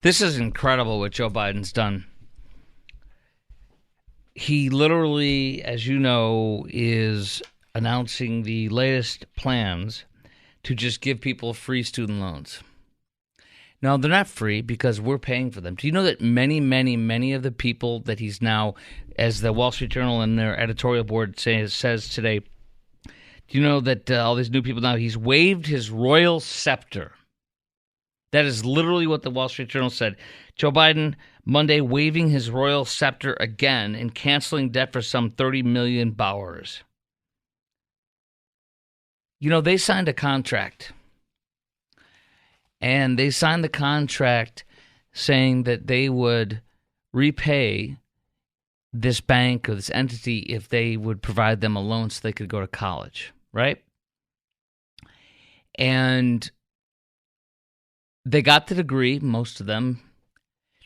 This is incredible what Joe Biden's done. He literally, as you know, is announcing the latest plans to just give people free student loans. Now, they're not free because we're paying for them. Do you know that many of the people that he's now, as the Wall Street Journal and their editorial board says today, do you know that all these new people now, he's waived his royal scepter? That is literally what the Wall Street Journal said. Joe Biden, Monday, waiving his royal scepter again and canceling debt for some 30 million borrowers. You know, they signed a contract. And they signed the contract saying that they would repay this bank or this entity if they would provide them a loan so they could go to college, right? And they got the degree, most of them.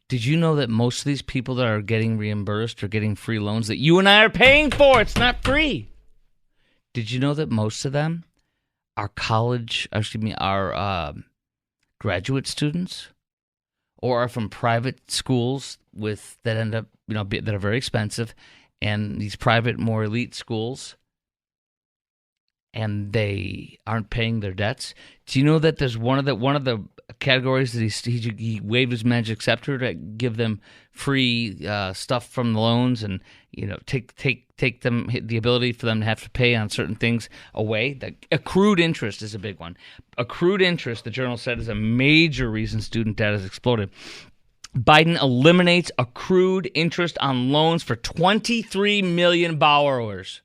Did you know that most of these people that are getting reimbursed or getting free loans that you and I are paying for, it's not free. Did you know that most of them are graduate students or are from private schools that end up, that are very expensive, and these private, more elite schools, and they aren't paying their debts? Do you know that there's one of the categories that he waived his magic scepter to give them free stuff from the loans, and take them the ability for them to have to pay on certain things away? The accrued interest is a big one. Accrued interest, the Journal said, is a major reason student debt has exploded. Biden eliminates accrued interest on loans for 23 million borrowers.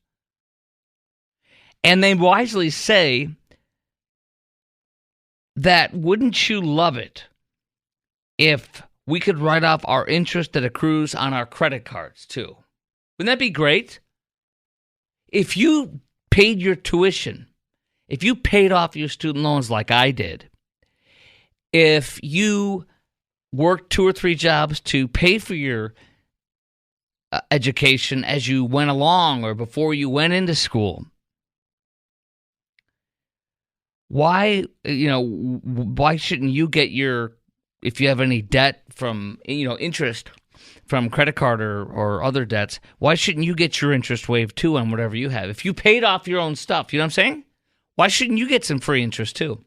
And they wisely say that wouldn't you love it if we could write off our interest that accrues on our credit cards too? Wouldn't that be great? If you paid your tuition, if you paid off your student loans like I did, if you worked 2 or 3 jobs to pay for your education as you went along or before you went into school, why shouldn't you get if you have any debt from, interest from credit card or other debts, why shouldn't you get your interest waived too on whatever you have? If you paid off your own stuff, you know what I'm saying? Why shouldn't you get some free interest too?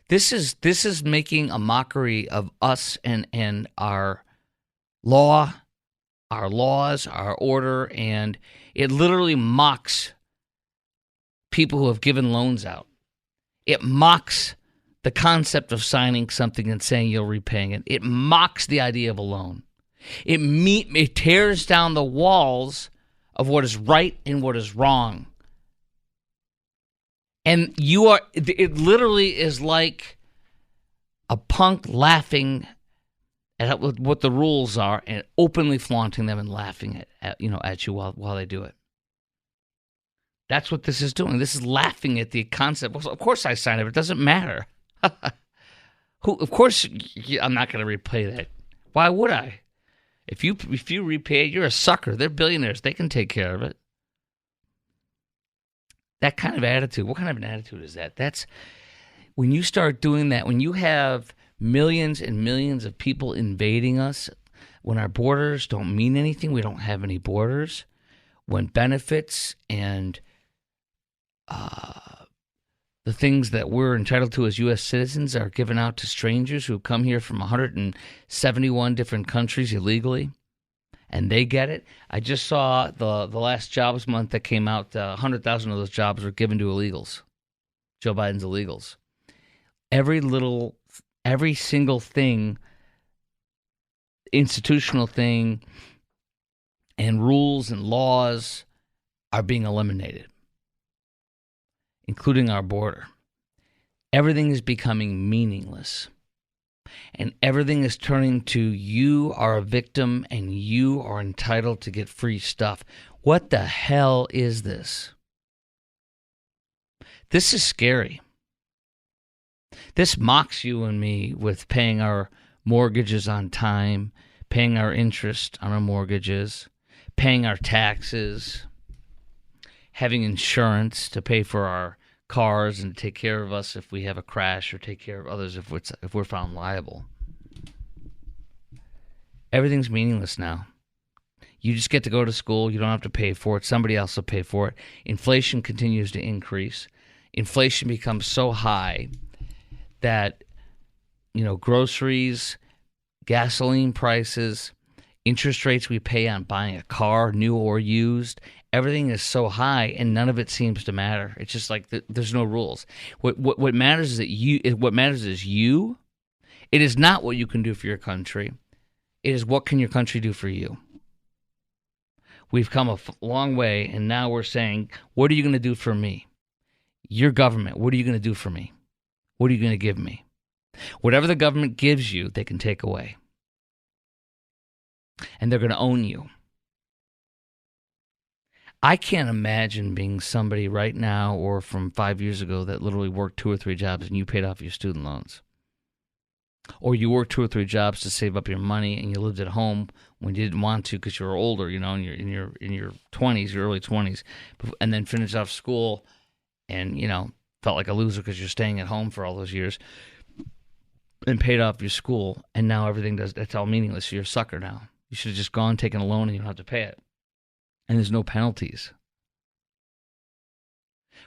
This is making a mockery of us and our law, our laws, our order, and it literally mocks people who have given loans out. It mocks the concept of signing something and saying you're repaying it. It mocks the idea of a loan. It tears down the walls of what is right and what is wrong. And it literally is like a punk laughing at what the rules are and openly flaunting them and laughing at you while they do it. That's what this is doing. This is laughing at the concept. Well, of course I signed it. It doesn't matter. Of course, I'm not going to repay that. Why would I? If you repay it, you're a sucker. They're billionaires. They can take care of it. That kind of attitude. What kind of an attitude is that? That's when you start doing that, when you have millions and millions of people invading us, when our borders don't mean anything, we don't have any borders, when benefits and the things that we're entitled to as U.S. citizens are given out to strangers who come here from 171 different countries illegally, and they get it. I just saw the last jobs month that came out, 100,000 of those jobs were given to illegals, Joe Biden's illegals. Every single thing, institutional thing, and rules and laws are being eliminated, including our border. Everything is becoming meaningless. And everything is turning to you are a victim and you are entitled to get free stuff. What the hell is this? This is scary. This mocks you and me with paying our mortgages on time, paying our interest on our mortgages, paying our taxes, having insurance to pay for our cars and to take care of us if we have a crash or take care of others if we're found liable. Everything's meaningless now. You just get to go to school. You don't have to pay for it. Somebody else will pay for it. Inflation continues to increase. Inflation becomes so high that, groceries, gasoline prices, interest rates we pay on buying a car, new or used, everything is so high, and none of it seems to matter. It's just like there's no rules. What matters is What matters is you. It is not what you can do for your country. It is what can your country do for you. We've come a long way, and now we're saying, what are you going to do for me? Your government, what are you going to do for me? What are you going to give me? Whatever the government gives you, they can take away. And they're going to own you. I can't imagine being somebody right now or from 5 years ago that literally worked 2 or 3 jobs and you paid off your student loans. Or you worked 2 or 3 jobs to save up your money and you lived at home when you didn't want to because you were older, in your 20s, your early 20s, and then finished off school and, felt like a loser because you're staying at home for all those years and paid off your school, and now that's all meaningless. You're a sucker now. You should have just gone, taken a loan, and you don't have to pay it. And there's no penalties.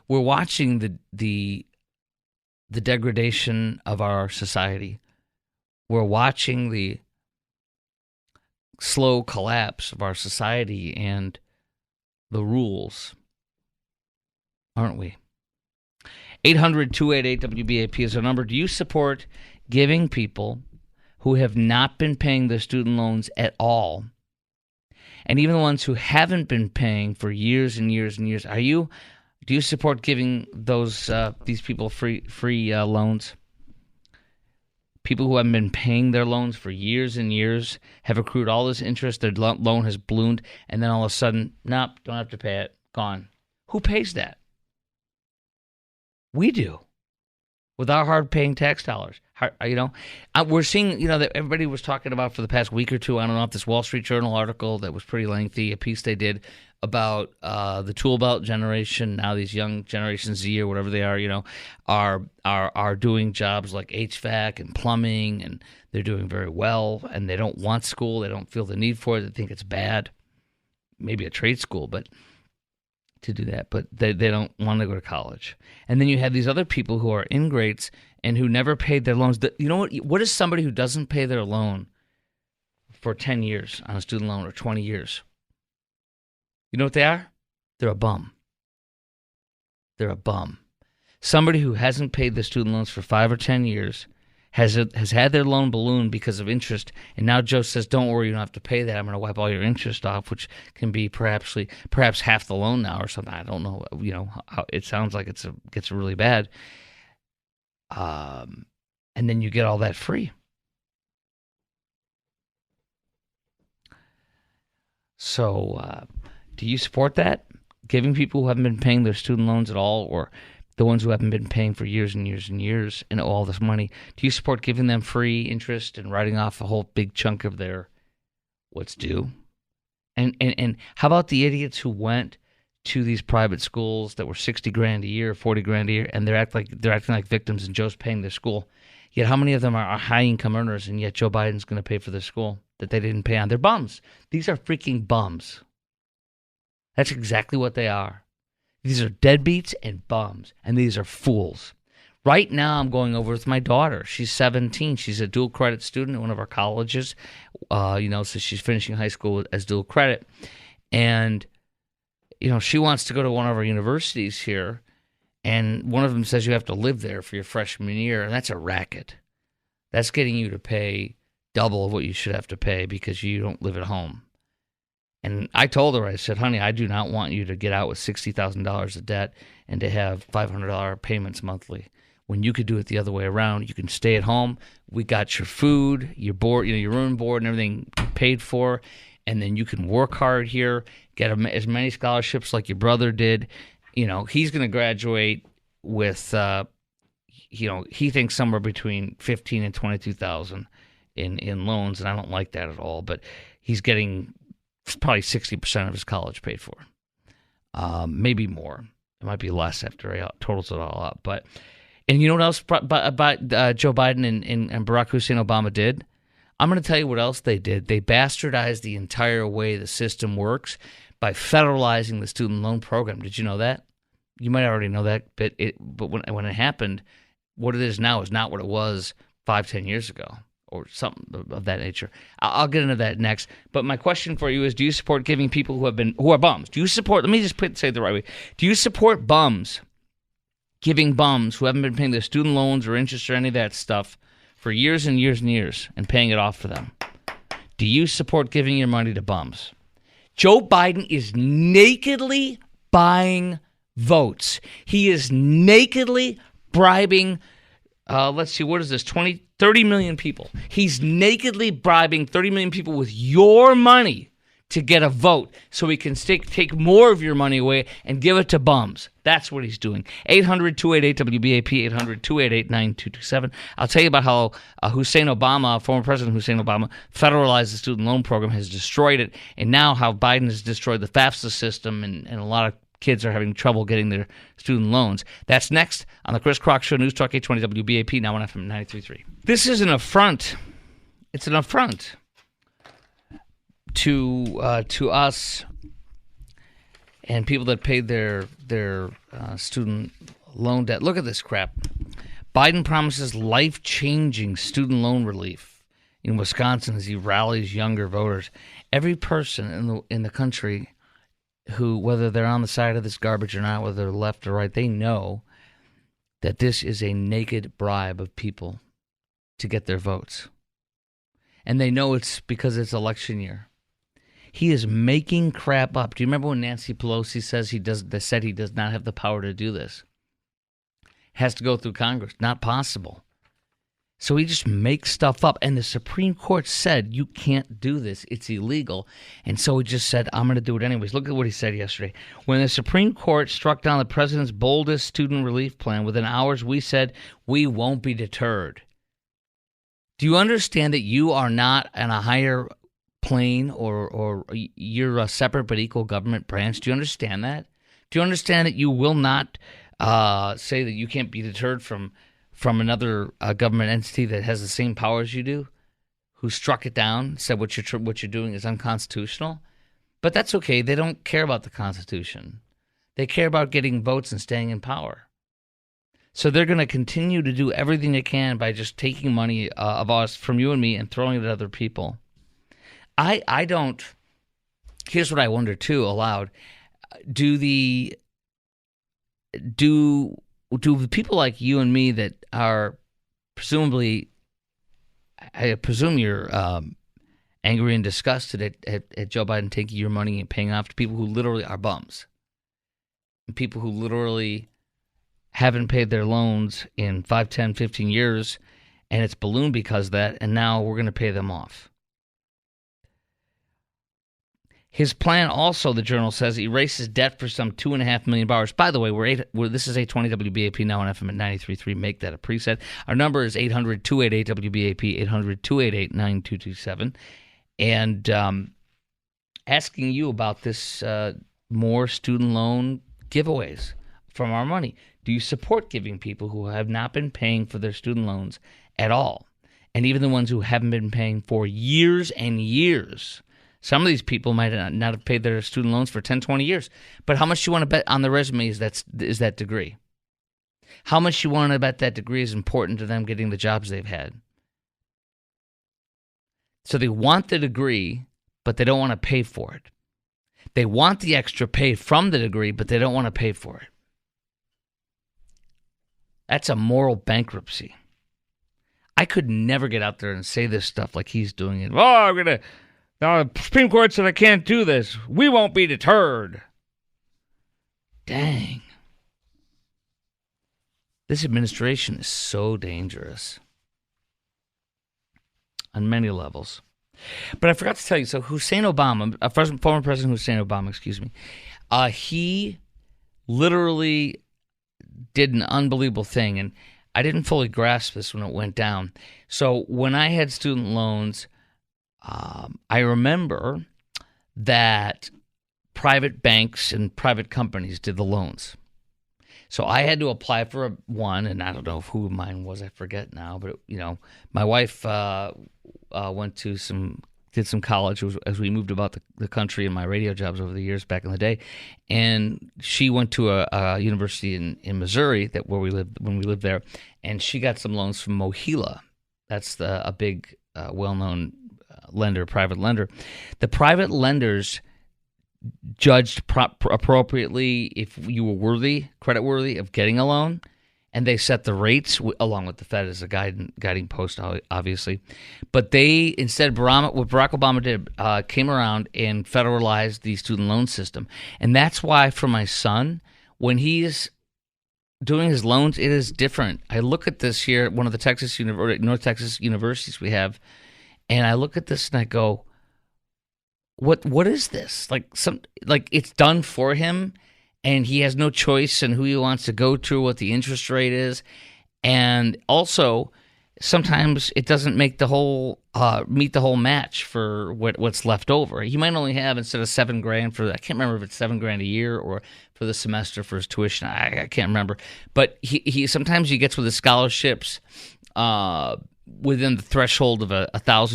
We're watching the degradation of our society. We're watching the slow collapse of our society and the rules, aren't we? 800-288-WBAP is our number. Do you support giving people who have not been paying their student loans at all, and even the ones who haven't been paying for years and years and years, do you support giving these people free loans? People who haven't been paying their loans for years and years have accrued all this interest. Their loan has ballooned, and then all of a sudden, nope, don't have to pay it. Gone. Who pays that? We do. With our hard-paying tax dollars. We're seeing, that everybody was talking about for the past week or two, I don't know if this Wall Street Journal article that was pretty lengthy, a piece they did about the tool belt generation. Now these young Generation Z or whatever they are doing jobs like HVAC and plumbing, and they're doing very well, and they don't want school. They don't feel the need for it. They think it's bad. Maybe a trade school, but to do that, but they don't want to go to college. And then you have these other people who are ingrates and who never paid their loans. You know what? What is somebody who doesn't pay their loan for 10 years on a student loan or 20 years? You know what they are? They're a bum. They're a bum. Somebody who hasn't paid their student loans for 5 or 10 years has had their loan balloon because of interest, and now Joe says, don't worry, you don't have to pay that. I'm going to wipe all your interest off, which can be perhaps half the loan now or something. I don't know. How it sounds like it gets really bad. And then you get all that free. So do you support that? Giving people who haven't been paying their student loans at all, or the ones who haven't been paying for years and years and years and all this money, do you support giving them free interest and writing off a whole big chunk of their what's due? And how about the idiots who went to these private schools that were $60,000 a year, $40,000 a year, and they're acting like victims, and Joe's paying their school? Yet how many of them are high income earners, and yet Joe Biden's going to pay for their school that they didn't pay on? They're bums. These are freaking bums. That's exactly what they are. These are deadbeats and bums, and these are fools. Right now, I'm going over with my daughter. She's 17. She's a dual credit student at one of our colleges. So she's finishing high school as dual credit, and she wants to go to one of our universities here, and one of them says you have to live there for your freshman year, and that's a racket. That's getting you to pay double of what you should have to pay because you don't live at home. And I told her, I said, honey, I do not want you to get out with $60,000 of debt and to have $500 payments monthly when you could do it the other way around. You can stay at home. We got your food, your board, your room and board and everything paid for. And then you can work hard here, get as many scholarships like your brother did. He's going to graduate with, he thinks somewhere between $15,000 and $22,000 in loans. And I don't like that at all, but he's getting probably 60% of his college paid for, maybe more. It might be less after he totals it all up. And you know what else about Joe Biden and Barack Hussein Obama did? I'm going to tell you what else they did. They bastardized the entire way the system works by federalizing the student loan program. Did you know that? You might already know that, but when it happened, what it is now is not what it was 5-10 years ago or something of that nature. I'll get into that next. But my question for you is, do you support giving people who are bums? Do you support, let me just say it the right way. Do you support bums, giving bums who haven't been paying their student loans or interest or any of that stuff for years and years and years and paying it off for them? Do you support giving your money to bums? Joe Biden is nakedly buying votes. He is nakedly bribing, let's see, what is this, 30 million people. He's nakedly bribing 30 million people with your money to get a vote so he can take more of your money away and give it to bums. That's what he's doing. 800-288-WBAP, 800-288-9227. I'll tell you about how Hussein Obama, former President Hussein Obama, federalized the student loan program, has destroyed it, and now how Biden has destroyed the FAFSA system, and a lot of kids are having trouble getting their student loans. That's next on the Chris Crock Show, News Talk 820 WBAP, now on FM 93.3. This is an affront. It's an affront to us and people that paid their student loan debt. Look at this crap. Biden promises life-changing student loan relief in Wisconsin as he rallies younger voters. Every person in the country who, whether they're on the side of this garbage or not, whether they're left or right, they know that this is a naked bribe of people to get their votes. And they know it's because it's election year. He is making crap up. Do you remember when Nancy Pelosi said he does not have the power to do this? Has to go through Congress. Not possible. So he just makes stuff up. And the Supreme Court said, you can't do this. It's illegal. And so he just said, I'm going to do it anyways. Look at what he said yesterday. When the Supreme Court struck down the president's boldest student relief plan, within hours we said, we won't be deterred. Do you understand that you are not on a higher plane or you're a separate but equal government branch? Do you understand that? Do you understand that you will not say that you can't be deterred from another government entity that has the same power as you do, who struck it down, said what you're doing is unconstitutional? But that's okay. They don't care about the Constitution. They care about getting votes and staying in power. So they're going to continue to do everything they can by just taking money of us from you and me and throwing it at other people. I don't. Here's what I wonder too, aloud. Do the people like you and me that are presumably, I presume you're angry and disgusted at Joe Biden taking your money and paying off to people who literally are bums, and people who literally haven't paid their loans in 5, 10, 15 years, and it's ballooned because of that, and now we're going to pay them off. His plan also, the Journal says, erases debt for some $2.5 million. By the way, this is 820 WBAP now on FM at 93.3. Make that a preset. Our number is 800-288-WBAP, 800-288-9227. And asking you about this more student loan giveaways from our money. Do you support giving people who have not been paying for their student loans at all? And even the ones who haven't been paying for years and years. Some of these people might not have paid their student loans for 10, 20 years. But how much do you want to bet on the resume is that degree? How much you want to bet that degree is important to them getting the jobs they've had? So they want the degree, but they don't want to pay for it. They want the extra pay from the degree, but they don't want to pay for it. That's a moral bankruptcy. I could never get out there and say this stuff like he's doing it. Oh, now the Supreme Court said I can't do this. We won't be deterred. Dang. This administration is so dangerous on many levels. But I forgot to tell you, so Hussein Obama, former President Hussein Obama, he literally did an unbelievable thing, and I didn't fully grasp this when it went down. So when I had student loans, I remember that private banks and private companies did the loans. So I had to apply for one, and I don't know who mine was. I forget now. But, my wife did some college as we moved about the country in my radio jobs over the years back in the day, and she went to a university in Missouri where we lived when we lived there, and she got some loans from Mohila. That's a big well-known lender, private lender. The private lenders judged appropriately if you were credit worthy of getting a loan, and they set the rates along with the Fed as a guiding post, obviously. But they instead, what Barack Obama did, came around and federalized the student loan system, and that's why for my son, when he is doing his loans, it is different. I look at this here at one of the North Texas universities we have, and I look at this and I go, What is this? Like it's done for him, and he has no choice in who he wants to go to, what the interest rate is, and also sometimes it doesn't make the whole meet the whole match for what's left over. He might only have, instead of $7,000 for, I can't remember if it's $7,000 a year or for the semester for his tuition. I can't remember, but he sometimes he gets with his scholarships within the threshold of $1,000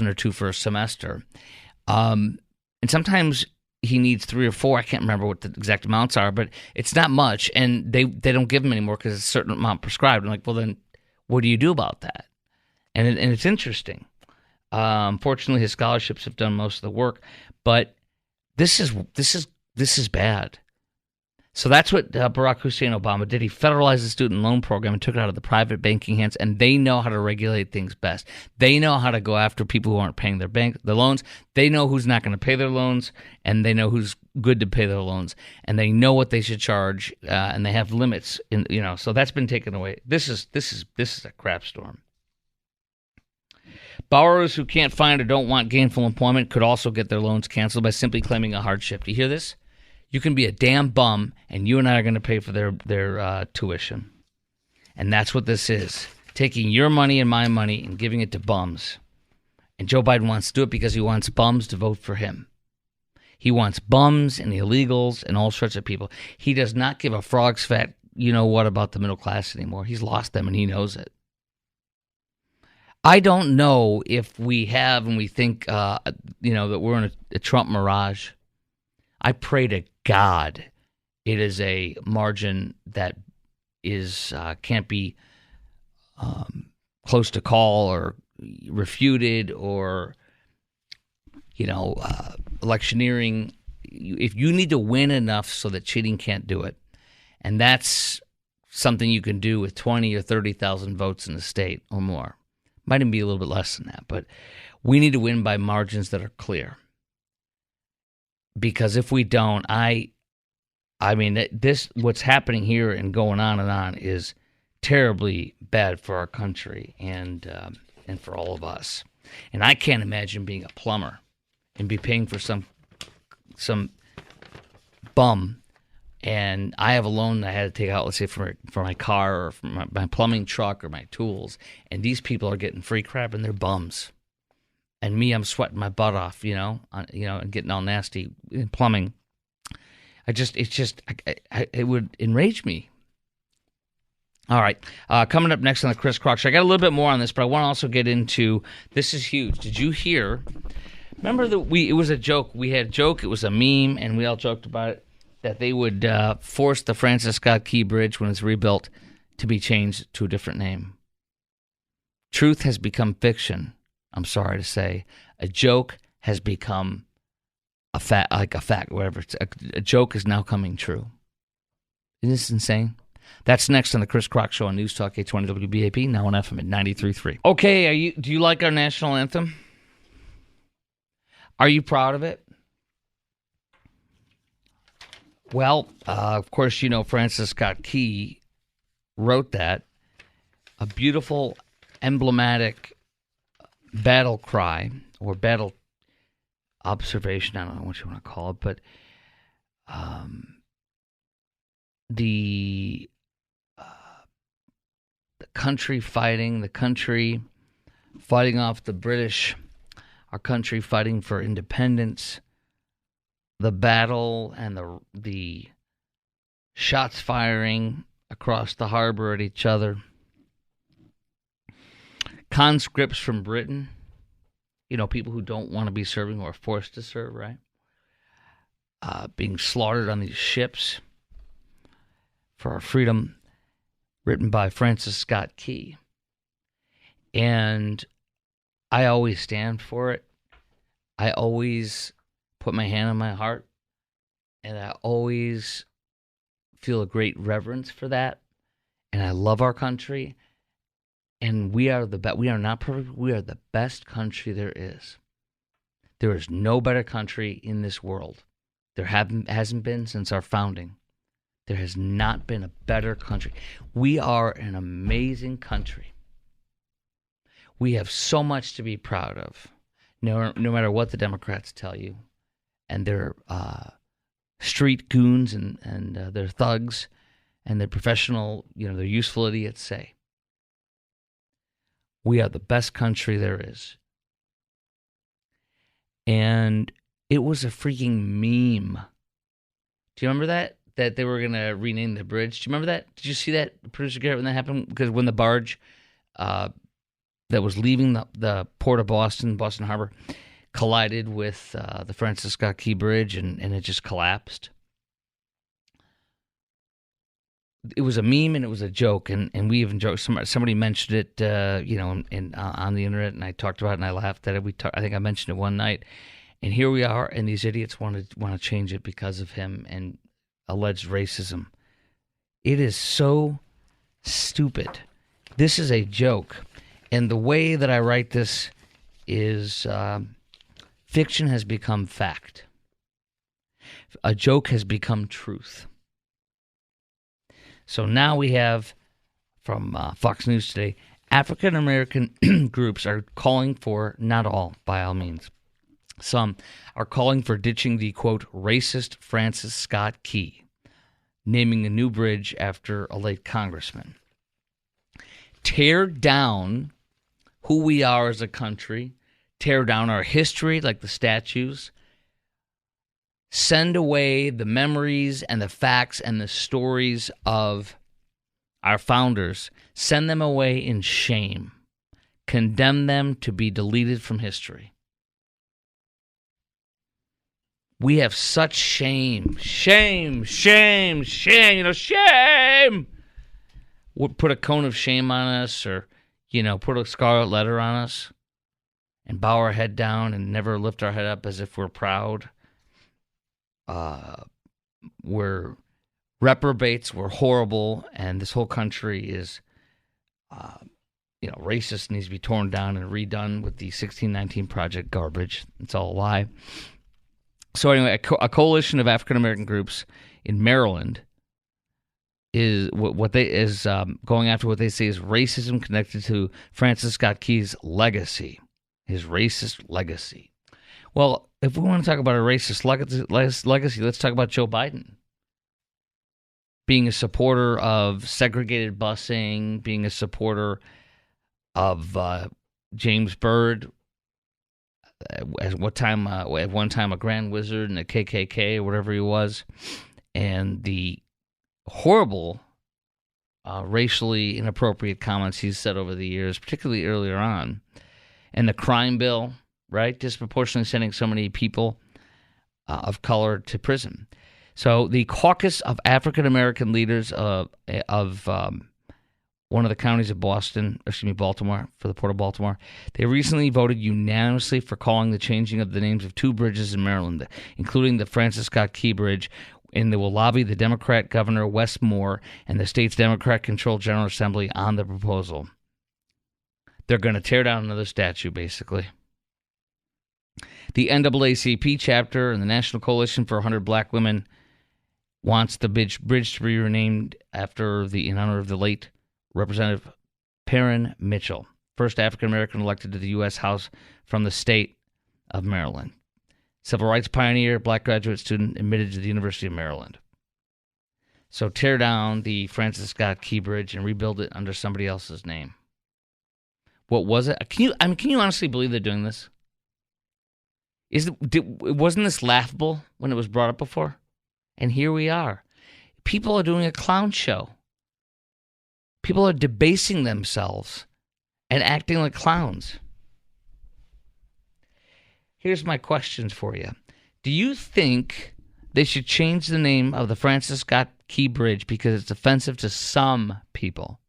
or $2,000 for a semester. And sometimes he needs 3 or 4. I can't remember what the exact amounts are, but it's not much. And they don't give him anymore because it's a certain amount prescribed. I'm like, well, then what do you do about that? And it's interesting. Fortunately, his scholarships have done most of the work, but this is bad. So that's what Barack Hussein Obama did. He federalized the student loan program and took it out of the private banking hands, and they know how to regulate things best. They know how to go after people who aren't paying their loans. They know who's not going to pay their loans, and they know who's good to pay their loans, and they know what they should charge, and they have limits. So that's been taken away. This is a crap storm. Borrowers who can't find or don't want gainful employment could also get their loans canceled by simply claiming a hardship. Do you hear this? You can be a damn bum, and you and I are going to pay for their tuition. And that's what this is. Taking your money and my money and giving it to bums. And Joe Biden wants to do it because he wants bums to vote for him. He wants bums and illegals and all sorts of people. He does not give a frog's fat you-know-what about the middle class anymore. He's lost them, and he knows it. I don't know if we have and we think, that we're in a Trump mirage. I pray to God it is a margin that is can't be close to call or refuted or, electioneering. If you need to win enough so that cheating can't do it, and that's something you can do with 20 or 30,000 votes in the state or more. Might even be a little bit less than that, but we need to win by margins that are clear. Because if we don't, what's happening here and going on is terribly bad for our country and for all of us. And I can't imagine being a plumber and be paying for some bum, and I have a loan that I had to take out, let's say for my car or for my plumbing truck or my tools, and these people are getting free crap and they're bums. And me, I'm sweating my butt off, and getting all nasty in plumbing. It would enrage me. All right, coming up next on the Chris Crock Show, I got a little bit more on this, but I want to also get into, this is huge. Did you hear? Remember it was a joke. We had a joke. It was a meme, and we all joked about it, that they would force the Francis Scott Key Bridge when it's rebuilt to be changed to a different name. Truth has become fiction. I'm sorry to say, a joke has become a fact, whatever. A joke is now coming true. Isn't this insane? That's next on the Chris Crock Show on News Talk 820 WBAP, now on FM at 93.3. Okay, do you like our national anthem? Are you proud of it? Well, of course, Francis Scott Key wrote that. A beautiful, emblematic battle cry or battle observation, I don't know what you want to call it, but the country fighting off the British, our country fighting for independence, the battle and the shots firing across the harbor at each other, conscripts from Britain, people who don't want to be serving or are forced to serve, right? Being slaughtered on these ships for our freedom, written by Francis Scott Key. And I always stand for it. I always put my hand on my heart, and I always feel a great reverence for that. And I love our country, and we are the best. We are not perfect. We are the best country there is. There is no better country in this world. There hasn't been since our founding. There has not been a better country. We are an amazing country. We have so much to be proud of, no matter what the Democrats tell you, and their street goons and their thugs and their professional, their useful idiots say. We are the best country there is. And it was a freaking meme. Do you remember that? That they were going to rename the bridge? Do you remember that? Did you see that, Producer Garrett, when that happened? Because when the barge that was leaving the port of Boston Harbor, collided with the Francis Scott Key Bridge, and it just collapsed. It was a meme and it was a joke, and we even joked. Somebody mentioned it, on the internet, and I talked about it and I laughed at it. I think I mentioned it one night, and here we are, and these idiots want to change it because of him and alleged racism. It is so stupid. This is a joke, and the way that I write this is fiction has become fact. A joke has become truth. So now we have, from Fox News today, African American groups are calling for, not all, by all means, some are calling for ditching the, quote, racist Francis Scott Key, naming a new bridge after a late congressman. Tear down who we are as a country, tear down our history like the statues, send away the memories and the facts and the stories of our founders, send them away in shame, condemn them to be deleted from history. We have such shame. Shame. Put a cone of shame on us, or, put a scarlet letter on us and bow our head down and never lift our head up as if we're proud. We're reprobates, we're horrible, and this whole country is, racist, needs to be torn down and redone with the 1619 Project garbage. It's all a lie. So anyway, a coalition of African American groups in Maryland is going after what they say is racism connected to Francis Scott Key's legacy, his racist legacy. Well, if we want to talk about a racist legacy, let's talk about Joe Biden. Being a supporter of segregated busing, being a supporter of James Byrd, at one time a Grand Wizard in the KKK or whatever he was, and the horrible racially inappropriate comments he's said over the years, particularly earlier on, and the crime bill, right, disproportionately sending so many people of color to prison. So the caucus of African American leaders of one of the counties of Baltimore, for the Port of Baltimore, they recently voted unanimously for calling the changing of the names of two bridges in Maryland, including the Francis Scott Key Bridge, and they will lobby the Democrat Governor Wes Moore and the state's Democrat-controlled General Assembly on the proposal. They're going to tear down another statue, basically. The NAACP chapter and the National Coalition for 100 Black Women wants the bridge to be renamed in honor of the late Representative Perrin Mitchell, first African-American elected to the U.S. House from the state of Maryland. Civil rights pioneer, black graduate student, admitted to the University of Maryland. So tear down the Francis Scott Key Bridge and rebuild it under somebody else's name. What was it? Can you honestly believe they're doing this? Wasn't this laughable when it was brought up before? And here we are. People are doing a clown show. People are debasing themselves and acting like clowns. Here's my questions for you. Do you think they should change the name of the Francis Scott Key Bridge because it's offensive to some people?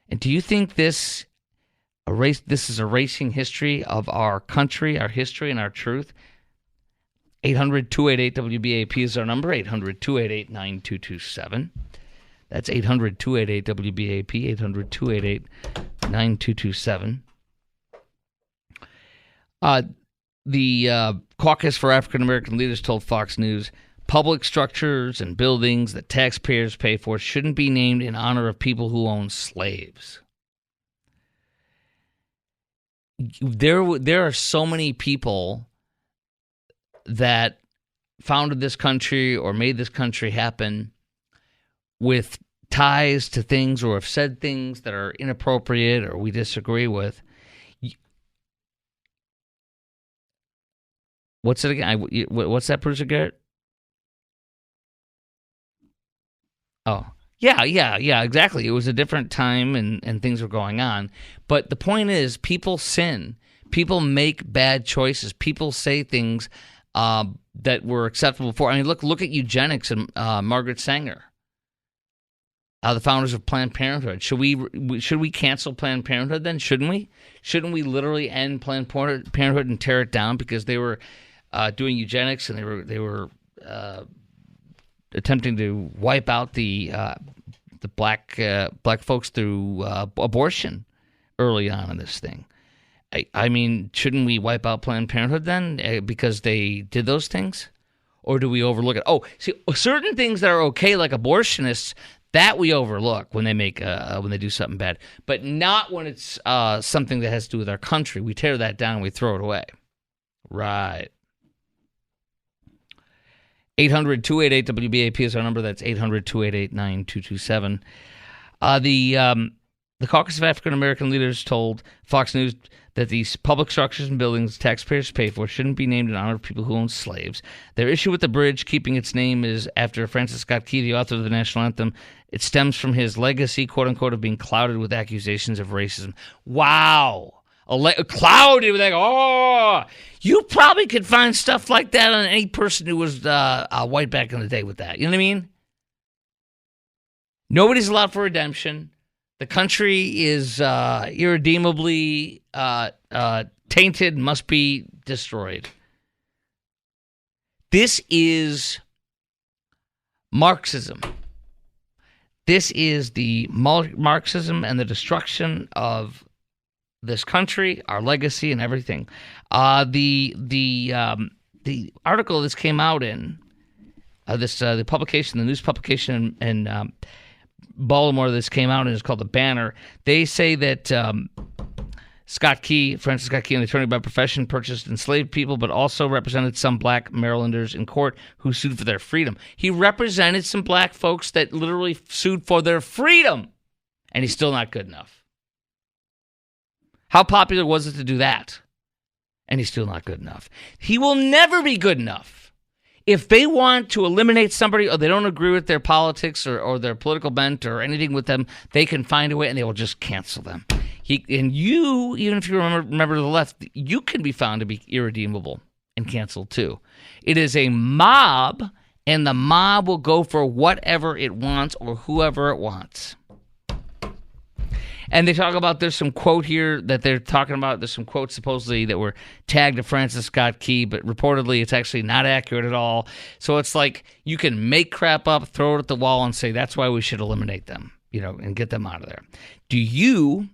And do you think this is erasing history of our country, our history, and our truth? 800-288-WBAP is our number, 800-288-9227. That's 800-288-WBAP, 800-288-9227. The Caucus for African American Leaders told Fox News, public structures and buildings that taxpayers pay for shouldn't be named in honor of people who own slaves. There are so many people that founded this country or made this country happen with ties to things or have said things that are inappropriate or we disagree with. What's it again? What's that, Bruce Garrett? Oh, yeah, exactly. It was a different time and things were going on. But the point is, people sin. People make bad choices. People say things that were acceptable before. I mean, look at eugenics and Margaret Sanger, the founders of Planned Parenthood. Should we cancel Planned Parenthood then? Shouldn't we? Shouldn't we literally end Planned Parenthood and tear it down because they were doing eugenics and they were attempting to wipe out the black folks through abortion early on in this thing? I mean, shouldn't we wipe out Planned Parenthood then because they did those things? Or do we overlook it? Oh, see, certain things that are okay, like abortionists, that we overlook when they do something bad. But not when it's something that has to do with our country. We tear that down and we throw it away. Right. 800-288-WBAP is our number. That's 800-288-9227. The Caucus of African American Leaders told Fox News that these public structures and buildings taxpayers pay for shouldn't be named in honor of people who own slaves. Their issue with the bridge keeping its name is after Francis Scott Key, the author of the national anthem. It stems from his legacy, quote-unquote, of being clouded with accusations of racism. Wow. Clouded with that. Oh, you probably could find stuff like that on any person who was white back in the day with that. You know what I mean? Nobody's allowed for redemption. The country is irredeemably tainted, must be destroyed. This is Marxism. This is the Marxism and the destruction of this country, our legacy, and everything. The article this came out in the publication, the news publication in Baltimore, this came out in is called The Banner. They say that Francis Scott Key, an attorney by profession, purchased enslaved people, but also represented some black Marylanders in court who sued for their freedom. He represented some black folks that literally sued for their freedom, and he's still not good enough. How popular was it to do that? And he's still not good enough. He will never be good enough. If they want to eliminate somebody or they don't agree with their politics or their political bent or anything with them, they can find a way and they will just cancel them. And you, even if you're a member of the left, you can be found to be irredeemable and canceled too. It is a mob, and the mob will go for whatever it wants or whoever it wants. And they talk about, there's some quote here that they're talking about. There's some quotes supposedly that were tagged to Francis Scott Key, but reportedly it's actually not accurate at all. So it's like you can make crap up, throw it at the wall, and say that's why we should eliminate them, and get them out of there. Do you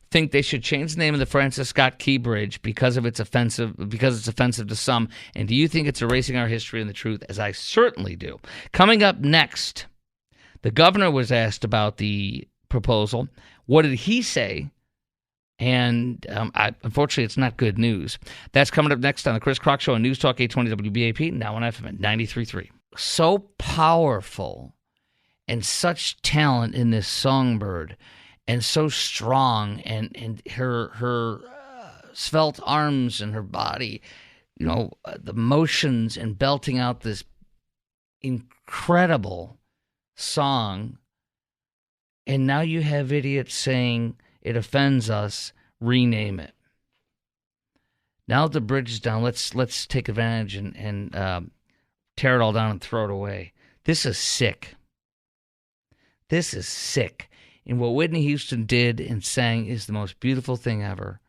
think they should change the name of the Francis Scott Key Bridge because it's offensive to some? And do you think it's erasing our history and the truth? As I certainly do. Coming up next, the governor was asked about the proposal. What did he say? And unfortunately, it's not good news. That's coming up next on the Chris Crock Show on News Talk 820 WBAP, now on FM at 93.3. So powerful and such talent in this songbird, and so strong, and her svelte arms and her body, the motions and belting out this incredible song. And now you have idiots saying it offends us, rename it. Now that the bridge is down, let's take advantage and tear it all down and throw it away. This is sick. This is sick. And what Whitney Houston did and sang is the most beautiful thing ever.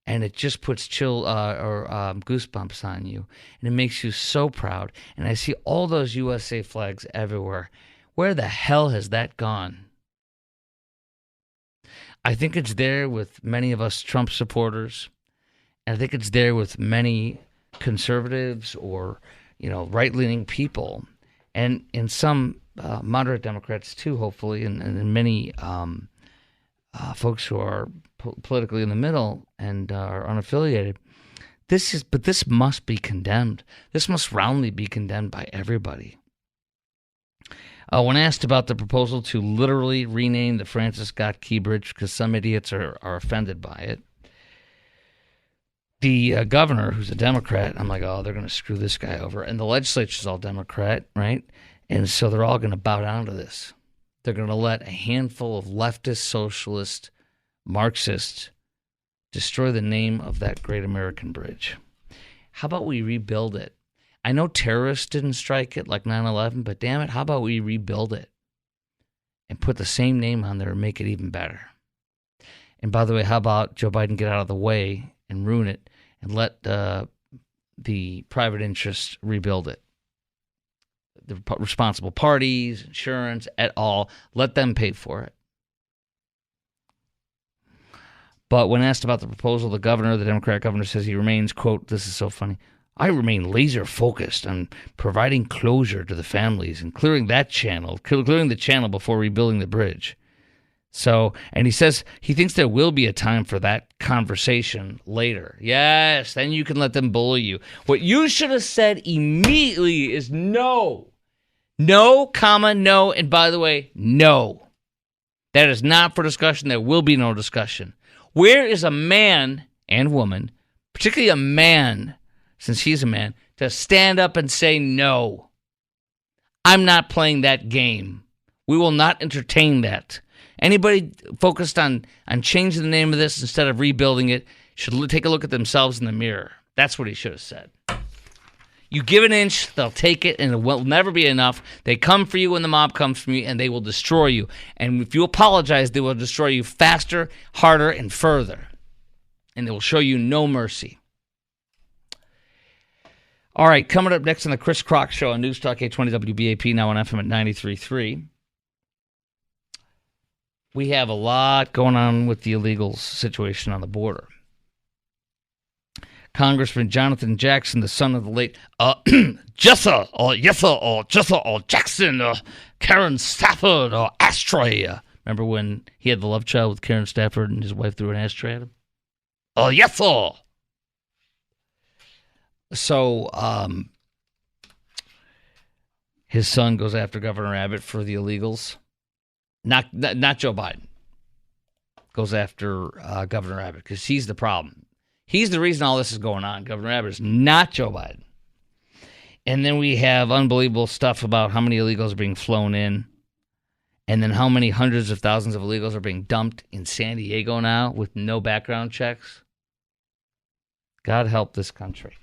And it just puts chill or goosebumps on you. And it makes you so proud. And I see all those USA flags everywhere. Where the hell has that gone? I think it's there with many of us Trump supporters. And I think it's there with many conservatives or, right-leaning people. And in some moderate Democrats too, hopefully, and many folks who are politically in the middle and are unaffiliated. But this must be condemned. This must roundly be condemned by everybody. When asked about the proposal to literally rename the Francis Scott Key Bridge because some idiots are offended by it, the governor, who's a Democrat, I'm like, oh, they're going to screw this guy over. And the legislature's all Democrat, right? And so they're all going to bow down to this. They're going to let a handful of leftist, socialist, Marxists destroy the name of that great American bridge. How about we rebuild it? I know terrorists didn't strike it like 9/11, but damn it, how about we rebuild it and put the same name on there and make it even better? And by the way, how about Joe Biden get out of the way and ruin it and let the private interests rebuild it? The responsible parties, insurance, et al., let them pay for it. But when asked about the proposal, the Democratic governor, says he remains, quote, this is so funny, I remain laser focused on providing closure to the families and clearing the channel before rebuilding the bridge. So, and he says he thinks there will be a time for that conversation later. Yes, then you can let them bully you. What you should have said immediately is no. No, comma, no, and by the way, no. That is not for discussion. There will be no discussion. Where is a man and woman, particularly a man, since he's a man, to stand up and say no? I'm not playing that game. We will not entertain that. Anybody focused on changing the name of this instead of rebuilding it should take a look at themselves in the mirror. That's what he should have said. You give an inch, they'll take it, and it will never be enough. They come for you when the mob comes for you, and they will destroy you. And if you apologize, they will destroy you faster, harder, and further. And they will show you no mercy. All right, coming up next on the Chris Crock Show on News Talk 820 WBAP, now on FM at 93.3. We have a lot going on with the illegals situation on the border. Congressman Jonathan Jackson, the son of the late Jessa Jackson, Karen Stafford, Ashtray. Remember when he had the love child with Karen Stafford and his wife threw an ashtray at him? Yessa. So his son goes after Governor Abbott for the illegals. Not Joe Biden. Goes after Governor Abbott because he's the problem. He's the reason all this is going on. Governor Abbott is not Joe Biden. And then we have unbelievable stuff about how many illegals are being flown in. And then how many hundreds of thousands of illegals are being dumped in San Diego now with no background checks. God help this country.